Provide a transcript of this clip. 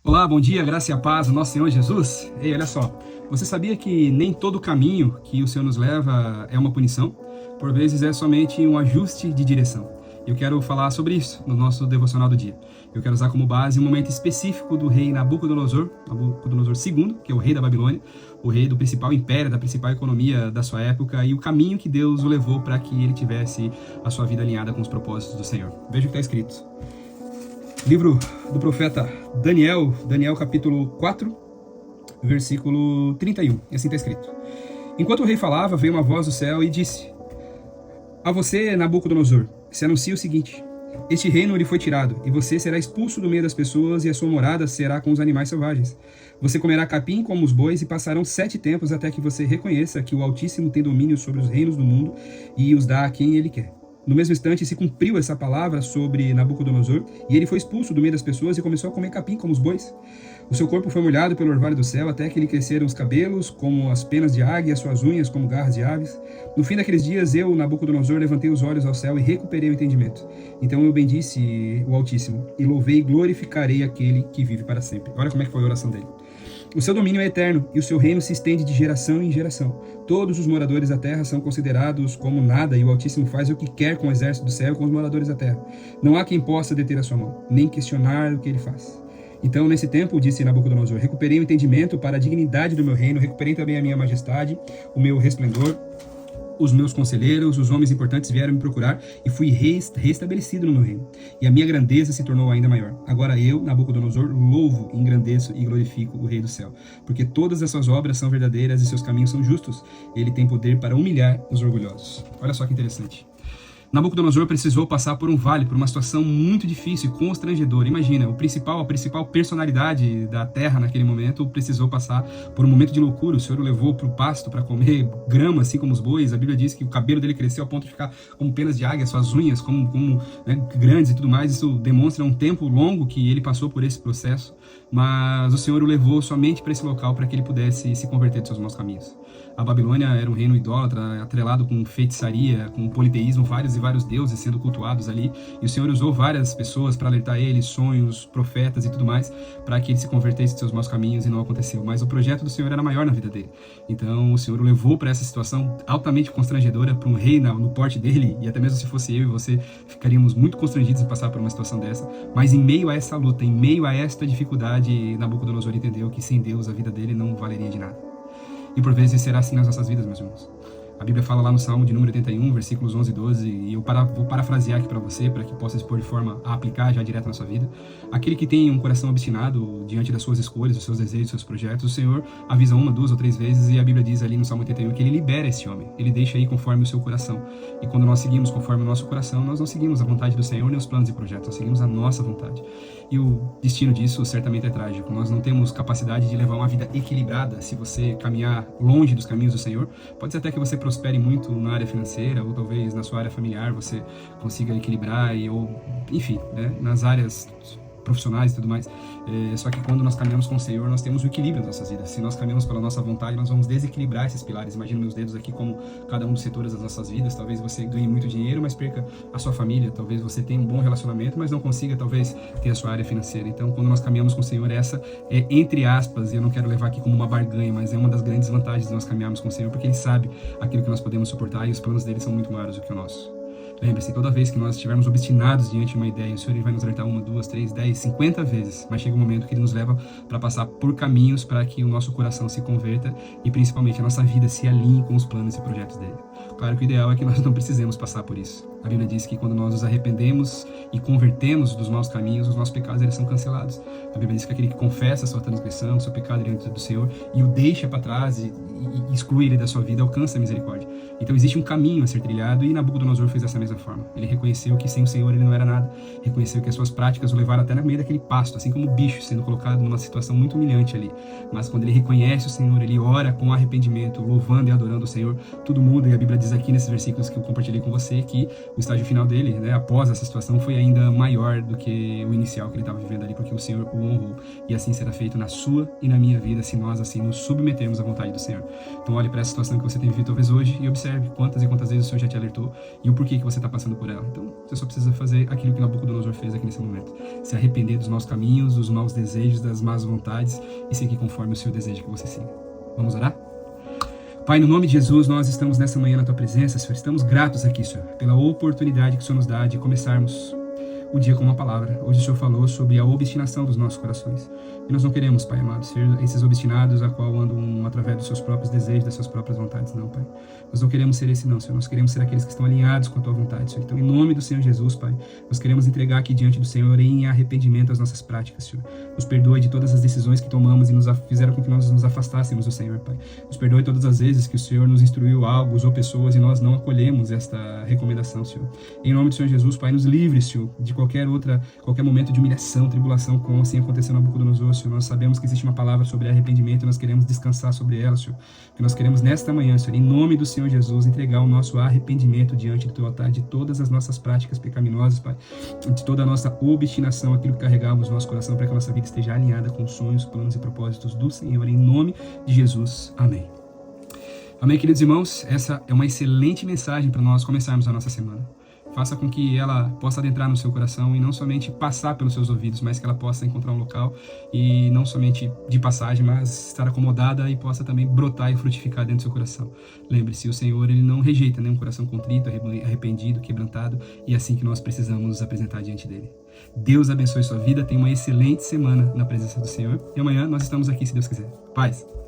Olá, bom dia, graça e a paz do nosso Senhor Jesus. Ei, olha só, você sabia que nem todo caminho que o Senhor nos leva é uma punição? Por vezes é somente um ajuste de direção. Eu quero falar sobre isso no nosso devocional do dia. Eu quero usar como base um momento específico do rei Nabucodonosor II, que é o rei da Babilônia, o rei do principal império, da principal economia da sua época, e o caminho que Deus o levou para que ele tivesse a sua vida alinhada com os propósitos do Senhor. Veja o que está escrito. Livro do profeta Daniel capítulo 4, versículo 31. E assim está escrito. Enquanto o rei falava, veio uma voz do céu e disse: A você, Nabucodonosor, se anuncia o seguinte: este reino lhe foi tirado, e você será expulso do meio das pessoas, e a sua morada será com os animais selvagens. Você comerá capim como os bois, e passarão 7 tempos até que você reconheça que o Altíssimo tem domínio sobre os reinos do mundo e os dá a quem ele quer. No mesmo instante se cumpriu essa palavra sobre Nabucodonosor, e ele foi expulso do meio das pessoas e começou a comer capim como os bois. O seu corpo foi molhado pelo orvalho do céu, até que lhe cresceram os cabelos como as penas de águia, e as suas unhas como garras de aves. No fim daqueles dias, eu, Nabucodonosor, levantei os olhos ao céu e recuperei o entendimento. Então eu bendisse o Altíssimo, e louvei e glorificarei aquele que vive para sempre. Olha como é que foi a oração dele. O seu domínio é eterno, e o seu reino se estende de geração em geração. Todos os moradores da terra são considerados como nada, e o Altíssimo faz o que quer com o exército do céu e com os moradores da terra. Não há quem possa deter a sua mão, nem questionar o que ele faz. Então, nesse tempo, disse Nabucodonosor, recuperei o entendimento para a dignidade do meu reino, recuperei também a minha majestade, o meu resplendor. Os meus conselheiros, os homens importantes vieram me procurar e fui reestabelecido no meu reino. E a minha grandeza se tornou ainda maior. Agora eu, Nabucodonosor, louvo, engrandeço e glorifico o Rei do céu. Porque todas as suas obras são verdadeiras e seus caminhos são justos. Ele tem poder para humilhar os orgulhosos. Olha só que interessante. Nabucodonosor precisou passar por um vale, por uma situação muito difícil e constrangedora. Imagina, a principal personalidade da terra naquele momento precisou passar por um momento de loucura. O Senhor o levou para o pasto para comer grama, assim como os bois. A Bíblia diz que o cabelo dele cresceu ao ponto de ficar como penas de águia, suas unhas como grandes e tudo mais. Isso demonstra um tempo longo que ele passou por esse processo. Mas o Senhor o levou somente para esse local para que ele pudesse se converter dos seus maus caminhos. A Babilônia era um reino idólatra, atrelado com feitiçaria, com politeísmo, vários deuses sendo cultuados ali, e o Senhor usou várias pessoas para alertar ele, sonhos, profetas e tudo mais, para que ele se convertesse dos seus maus caminhos, e não aconteceu. Mas o projeto do Senhor era maior na vida dele. Então o Senhor o levou para essa situação altamente constrangedora, para um rei no porte dele, e até mesmo se fosse eu e você, ficaríamos muito constrangidos em passar por uma situação dessa. Mas em meio a essa luta, em meio a esta dificuldade, Nabucodonosor entendeu que sem Deus a vida dele não valeria de nada. E por vezes será assim nas nossas vidas, meus irmãos. A Bíblia fala lá no Salmo de número 81, versículos 11 e 12, e eu vou parafrasear aqui para você, para que possa expor de forma a aplicar já direto na sua vida. Aquele que tem um coração obstinado diante das suas escolhas, dos seus desejos, dos seus projetos, o Senhor avisa 1, 2 ou 3 vezes, e a Bíblia diz ali no Salmo 81 que ele libera esse homem, ele deixa aí conforme o seu coração. E quando nós seguimos conforme o nosso coração, nós não seguimos a vontade do Senhor nem os planos e projetos, nós seguimos a nossa vontade. E o destino disso certamente é trágico. Nós não temos capacidade de levar uma vida equilibrada se você caminhar longe dos caminhos do Senhor. Pode ser até que você prospere muito na área financeira, ou talvez na sua área familiar você consiga equilibrar, enfim, nas áreas profissionais e tudo mais. Só que quando nós caminhamos com o Senhor, nós temos o equilíbrio nas nossas vidas. Se nós caminhamos pela nossa vontade, nós vamos desequilibrar esses pilares. Imagina meus dedos aqui como cada um dos setores das nossas vidas. Talvez você ganhe muito dinheiro, mas perca a sua família. Talvez você tenha um bom relacionamento, mas não consiga, talvez, ter a sua área financeira. Então, quando nós caminhamos com o Senhor, essa é, entre aspas, e eu não quero levar aqui como uma barganha, mas é uma das grandes vantagens de nós caminharmos com o Senhor, porque Ele sabe aquilo que nós podemos suportar e os planos dele são muito maiores do que o nosso. Lembre-se, toda vez que nós estivermos obstinados diante de uma ideia, o Senhor ele vai nos alertar 1, 2, 3, 10, 50 vezes, mas chega um momento que Ele nos leva para passar por caminhos para que o nosso coração se converta e principalmente a nossa vida se alinhe com os planos e projetos dele. Claro que o ideal é que nós não precisemos passar por isso. A Bíblia diz que quando nós nos arrependemos e convertemos dos maus caminhos, os nossos pecados eles são cancelados. A Bíblia diz que aquele que confessa a sua transgressão, o seu pecado diante do Senhor e o deixa para trás e exclui ele da sua vida, alcança a misericórdia. Então existe um caminho a ser trilhado e Nabucodonosor fez dessa mesma forma. Ele reconheceu que sem o Senhor ele não era nada, reconheceu que as suas práticas o levaram até no meio daquele pasto, assim como o bicho sendo colocado numa situação muito humilhante ali. Mas quando ele reconhece o Senhor, ele ora com arrependimento, louvando e adorando o Senhor, tudo muda. E a Bíblia diz aqui nesses versículos que eu compartilhei com você que o estágio final dele, né, após essa situação, foi ainda maior do que o inicial que ele estava vivendo ali, porque o Senhor o honrou. E assim será feito na sua e na minha vida, se nós assim nos submetermos à vontade do Senhor. Então olhe para essa situação que você tem vivido talvez hoje e observe quantas e quantas vezes o Senhor já te alertou e o porquê que você está passando por ela. Então você só precisa fazer aquilo que Nabucodonosor fez aqui nesse momento. Se arrepender dos maus caminhos, dos maus desejos, das más vontades e seguir conforme o Senhor deseja que você siga. Vamos orar? Pai, no nome de Jesus, nós estamos nessa manhã na Tua presença, Senhor. Estamos gratos aqui, Senhor, pela oportunidade que o Senhor nos dá de começarmos o dia com uma palavra. Hoje o Senhor falou sobre a obstinação dos nossos corações. E nós não queremos, Pai amado, ser esses obstinados a qual andam através dos seus próprios desejos, das suas próprias vontades, não, Pai. Nós não queremos ser esse não, Senhor. Nós queremos ser aqueles que estão alinhados com a Tua vontade, Senhor. Então, em nome do Senhor Jesus, Pai, nós queremos entregar aqui diante do Senhor em arrependimento as nossas práticas, Senhor. Nos perdoe de todas as decisões que tomamos e fizeram com que nós nos afastássemos do Senhor, Pai. Nos perdoe todas as vezes que o Senhor nos instruiu algo, usou pessoas e nós não acolhemos esta recomendação, Senhor. Em nome do Senhor Jesus, Pai, nos livre, Senhor, de qualquer momento de humilhação, tribulação, como assim aconteceu na Nabucodonosor, Senhor. Nós sabemos que existe uma palavra sobre arrependimento e nós queremos descansar sobre ela, Senhor. Que nós queremos nesta manhã, Senhor, em nome do Senhor Jesus, entregar o nosso arrependimento diante do Teu altar, de todas as nossas práticas pecaminosas, Pai, de toda a nossa obstinação, aquilo que carregamos no nosso coração, para que a nossa vida esteja alinhada com os sonhos, planos e propósitos do Senhor, em nome de Jesus. Amém. Amém, queridos irmãos? Essa é uma excelente mensagem para nós começarmos a nossa semana. Faça com que ela possa adentrar no seu coração e não somente passar pelos seus ouvidos, mas que ela possa encontrar um local e não somente de passagem, mas estar acomodada e possa também brotar e frutificar dentro do seu coração. Lembre-se, o Senhor ele não rejeita um coração contrito, arrependido, quebrantado, e é assim que nós precisamos nos apresentar diante dele. Deus abençoe sua vida, tenha uma excelente semana na presença do Senhor e amanhã nós estamos aqui, se Deus quiser. Paz!